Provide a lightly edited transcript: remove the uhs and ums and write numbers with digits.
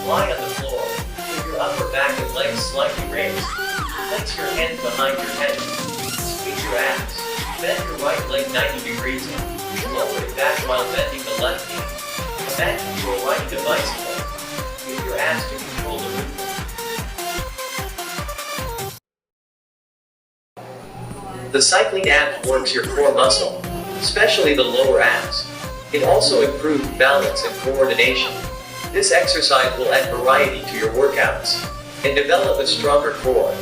Lie on the floor, with your upper back and legs slightly raised. Place your hands behind your head. Squeeze your abs. Bend your right leg 90 degrees in. Lower it back while bending the left knee. Imagine you are riding a bicycle. Use your abs to control the movement. The cycling abs works your core muscle, especially the lower abs. It also improves balance and coordination. This exercise will add variety to your workouts and develop a stronger core.